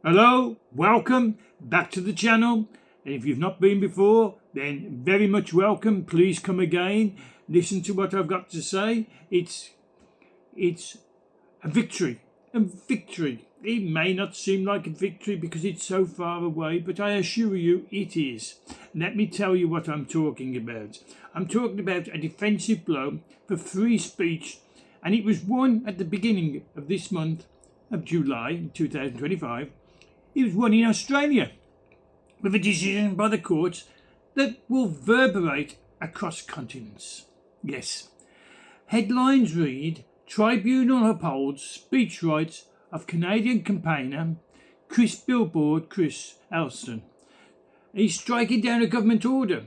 Hello, welcome back to the channel. And if you've not been before, then very much welcome. Please come again. Listen to what I've got to say. It's a victory. A victory. It may not seem like a victory because it's so far away, but I assure you it is. Let me tell you what I'm talking about. I'm talking about a defensive blow for free speech, and it was won at the beginning of this month of July 2025. It was won in Australia with a decision by the courts that will reverberate across continents. Yes. Headlines read, Tribunal upholds speech rights of Canadian campaigner Chris Elston. He's striking down a government order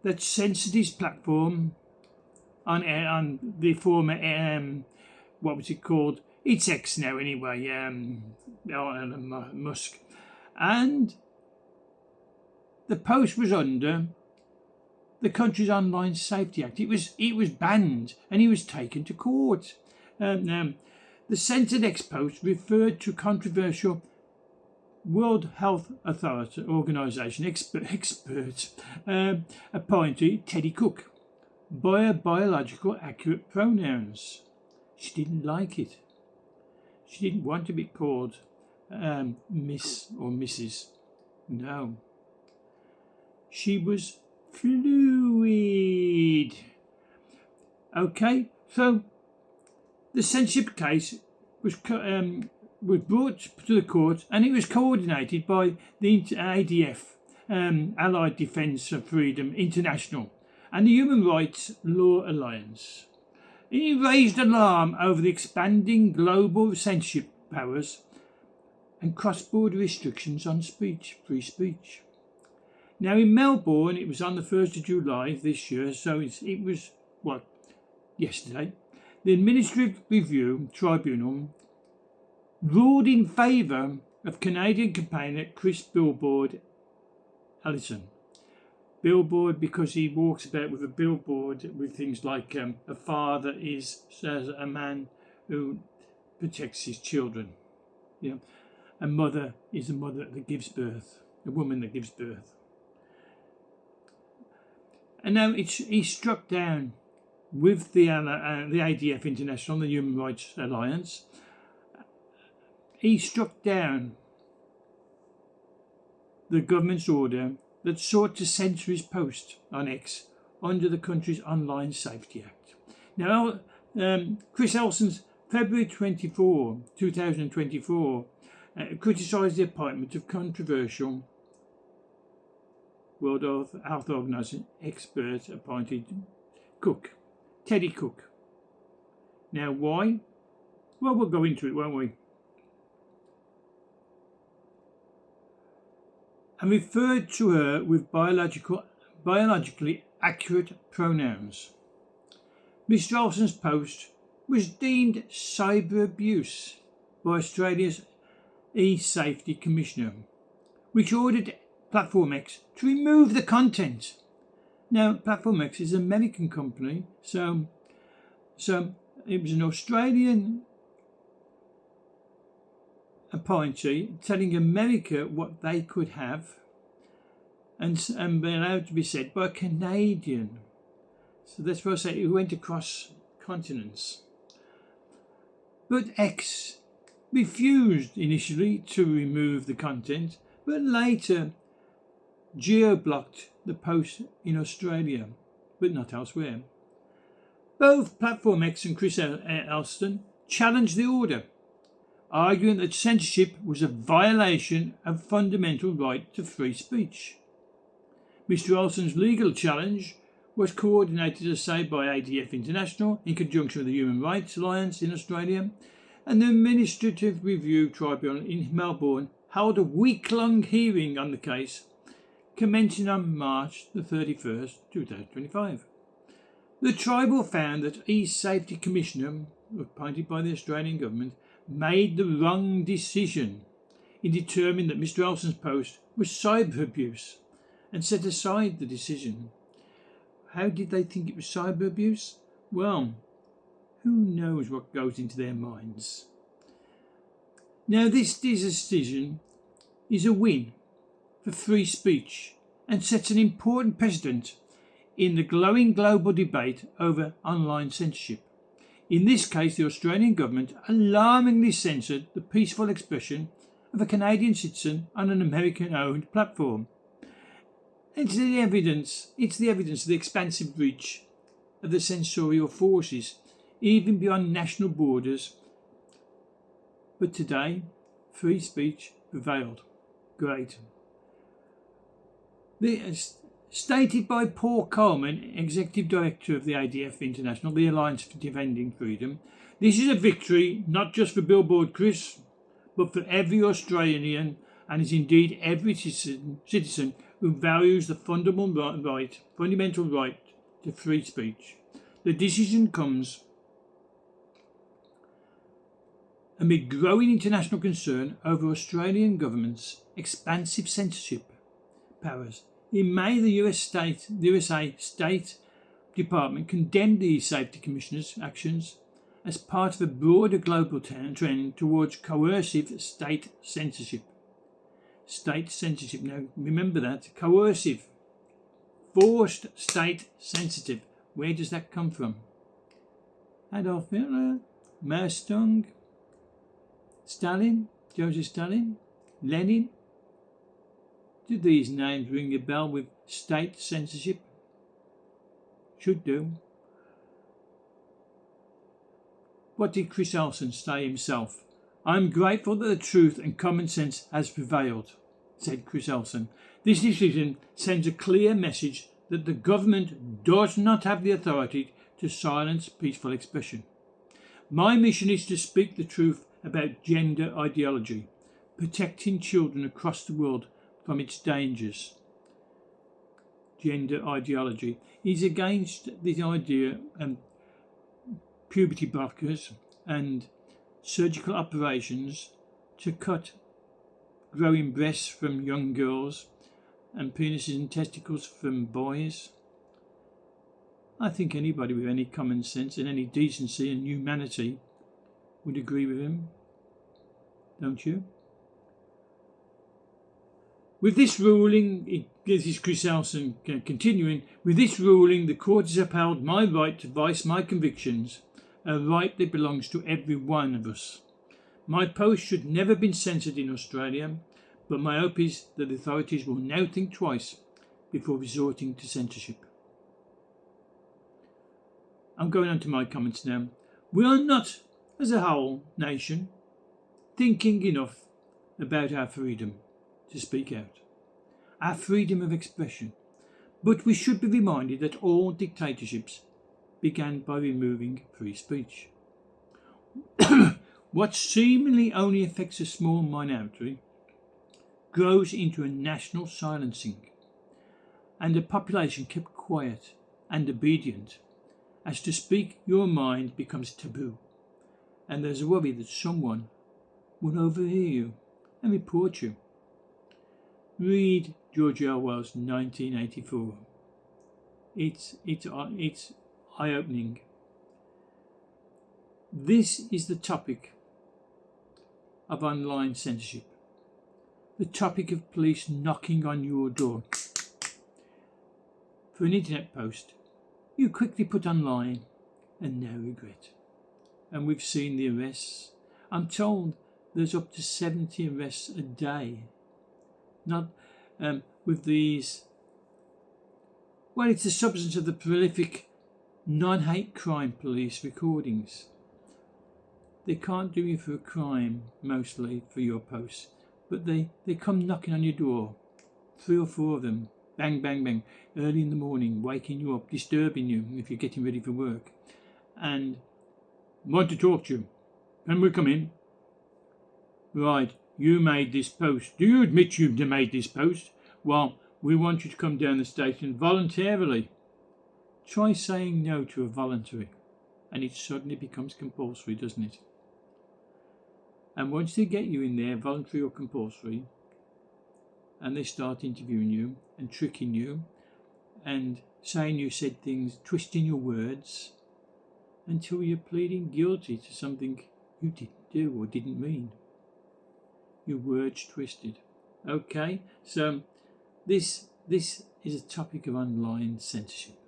that censored his platform on the former, what was it called? It's X now anyway, Elon Musk. And the post was under the country's Online Safety Act. It was banned and he was taken to court. The censored X post referred to controversial World Health Organization expert appointee Teddy Cook by biological accurate pronouns. She didn't like it. She didn't want to be called Miss or Mrs. No. She was fluid. Okay, so the censorship case was brought to the court, and it was coordinated by the ADF, Allied Defence of Freedom International, and the Human Rights Law Alliance. He raised alarm over the expanding global censorship powers and cross-border restrictions on free speech. Now in Melbourne, it was on the 1st of July this year, so it was, yesterday, the Administrative Review Tribunal ruled in favour of Canadian campaigner Chris Elston. Billboard because he walks about with a billboard with things like a father is a man who protects his children. A mother is a mother that gives birth, a woman that gives birth. And now he's struck down with the ADF International, the Human Rights Alliance. He struck down the government's order that sought to censor his post on X under the country's Online Safety Act. Now, Chris Elston's February 24, 2024, criticised the appointment of controversial World Health Organization expert appointed Teddy Cook. Now, why? Well, we'll go into it, won't we? And referred to her with biologically accurate pronouns. Mr. Elston's post was deemed cyber abuse by Australia's e-Safety Commissioner, which ordered Platform X to remove the content. Now, Platform X is an American company, so it was an Australian appointee telling America what they could have and be allowed to be said by a Canadian. So that's why I say it went across continents. But X refused initially to remove the content, but later geo-blocked the post in Australia, but not elsewhere. Both Platform X and Chris Elston challenged the order, arguing that censorship was a violation of fundamental right to free speech. Mr. Elston's legal challenge was coordinated, as I say, by ADF International in conjunction with the Human Rights Alliance in Australia, and the Administrative Review Tribunal in Melbourne held a week-long hearing on the case, commencing on March the 31st, 2025. The tribunal found that e-Safety Commissioner, appointed by the Australian government, made the wrong decision in determining that Mr. Elston's post was cyber abuse and set aside the decision. How did they think it was cyber abuse? Well, who knows what goes into their minds? Now this decision is a win for free speech and sets an important precedent in the growing global debate over online censorship. In this case, the Australian government alarmingly censored the peaceful expression of a Canadian citizen on an American-owned platform. It's the evidence of the expansive reach of the censorial forces, even beyond national borders. But today, free speech prevailed. Great. Stated by Paul Coleman, Executive Director of the ADF International, the Alliance for Defending Freedom, this is a victory not just for Billboard Chris, but for every Australian and is indeed every citizen who values the fundamental right to free speech. The decision comes amid growing international concern over Australian government's expansive censorship powers. In May, the USA State Department condemned the Safety Commissioner's actions as part of a broader global trend towards coercive state censorship. State censorship, now remember that, coercive, forced state censorship. Where does that come from? Adolf Hitler, Mao Zedong, Stalin, Joseph Stalin, Lenin? Do these names ring a bell with state censorship? Should do. What did Chris Elston say himself? "I'm grateful that the truth and common sense has prevailed," said Chris Elston. This decision sends a clear message that the government does not have the authority to silence peaceful expression. My mission is to speak the truth about gender ideology, protecting children across the world from its dangers. Gender ideology is against the idea of puberty blockers and surgical operations to cut growing breasts from young girls and penises and testicles from boys. I think anybody with any common sense and any decency and humanity would agree with him, don't you? With this ruling, this is Chris Elston continuing, with this ruling the court has upheld my right to voice my convictions, a right that belongs to every one of us. My post should never have been censored in Australia, but my hope is that the authorities will now think twice before resorting to censorship. I'm going on to my comments now. We are not, as a whole nation, thinking enough about our freedom to speak out, our freedom of expression, but we should be reminded that all dictatorships began by removing free speech. What seemingly only affects a small minority grows into a national silencing, and the population kept quiet and obedient as to speak your mind becomes taboo, and there's a worry that someone will overhear you and report you. Read George Orwell's 1984. It's eye-opening. This is the topic of online censorship. The topic of police knocking on your door. For an internet post, you quickly put online and now regret. And we've seen the arrests. I'm told there's up to 70 arrests a day. Not with these. Well, it's the substance of the prolific non-hate crime police recordings. They can't do you for a crime, mostly, for your posts, but they come knocking on your door. 3 or 4 of them. Bang, bang, bang. Early in the morning, waking you up, disturbing you if you're getting ready for work. And want to talk to you. Can we come in? Right, you made this post. Do you admit you've made this post? Well, we want you to come down the station voluntarily. Try saying no to a voluntary, and it suddenly becomes compulsory, doesn't it? And once they get you in there, voluntary or compulsory, and they start interviewing you and tricking you and saying you said things, twisting your words, until you're pleading guilty to something you didn't do or didn't mean. your words twisted. Okay, so this is a topic of online censorship.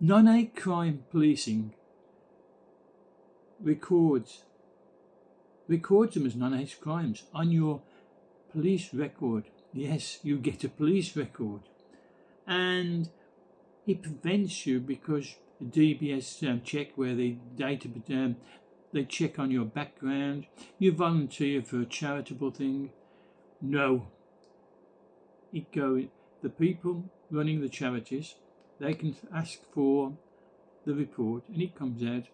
Non-hate crime policing records them as non-hate crimes on your police record. Yes, you get a police record, and it prevents you because the DBS check where the data they check on your background. You volunteer for a charitable thing. No, the people running the charities, they can ask for the report, and it comes out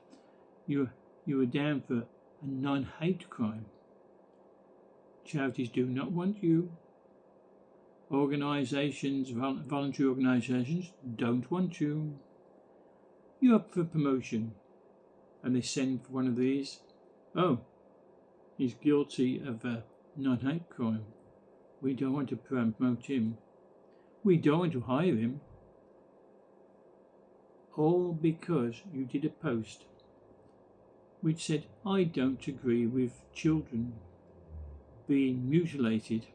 you are down for a non-hate crime. Charities do not want you. Organisations, voluntary organisations, don't want you. You're up for promotion, and they send for one of these. Oh, he's guilty of a non-hate crime. We don't want to promote him. We don't want to hire him. All because you did a post which said, I don't agree with children being mutilated,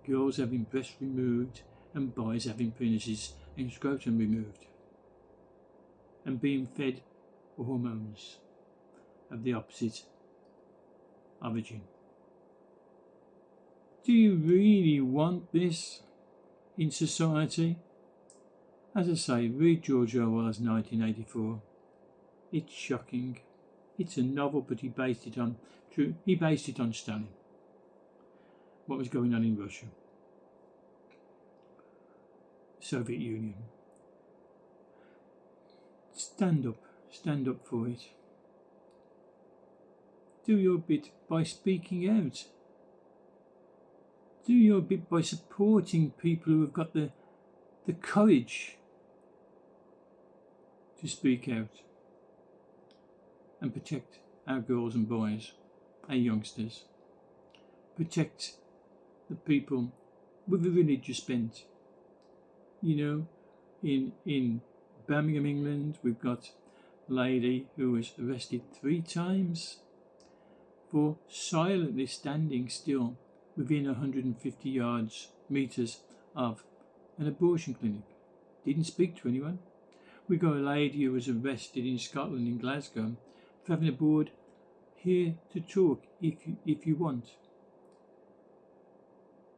girls having breasts removed, and boys having penises and scrotum removed, and being fed hormones of the opposite origin. Do you really want this in society? As I say, read George Orwell's 1984. It's shocking. It's a novel, but he based it on Stalin. What was going on in Russia, Soviet Union. Stand up for it. Do your bit by speaking out. Do your bit by supporting people who have got the courage to speak out and protect our girls and boys, our youngsters. Protect the people with a religious bent. You know, in Birmingham, England, we've got a lady who was arrested 3 times for silently standing still within 150 meters of an abortion clinic. Didn't speak to anyone. We got a lady who was arrested in Scotland, in Glasgow, for having a board, here to talk if you want.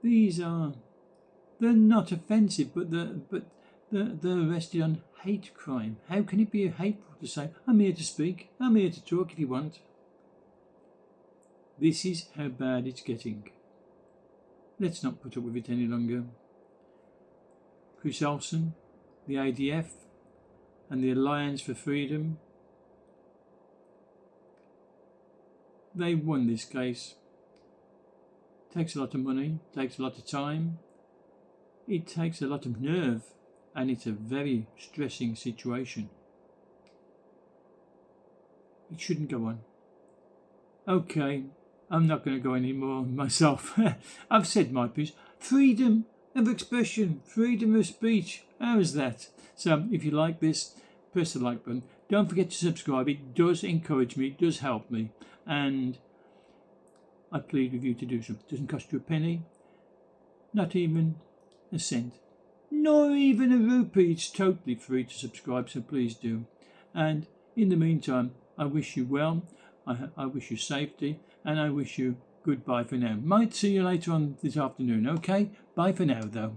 They're not offensive, but they're arrested on hate crime. How can it be hateful to say, I'm here to speak, I'm here to talk if you want? This is how bad it's getting. Let's not put up with it any longer. Chris Elston, the ADF, and the Alliance for Freedom, they won this case. Takes a lot of money, takes a lot of time, it takes a lot of nerve, and it's a very stressing situation. It shouldn't go on. Okay, I'm not going to go anymore myself. I've said my piece. Freedom of expression, freedom of speech. How is that? So if you like this, press the like button. Don't forget to subscribe. It does encourage me, it does help me, and I plead with you to do so. It doesn't cost you a penny, not even a cent, nor even a rupee. It's totally free to subscribe, so please do. And in the meantime, I wish you well, I wish you safety, and I wish you goodbye for now. Might see you later on this afternoon, okay? Bye for now, though.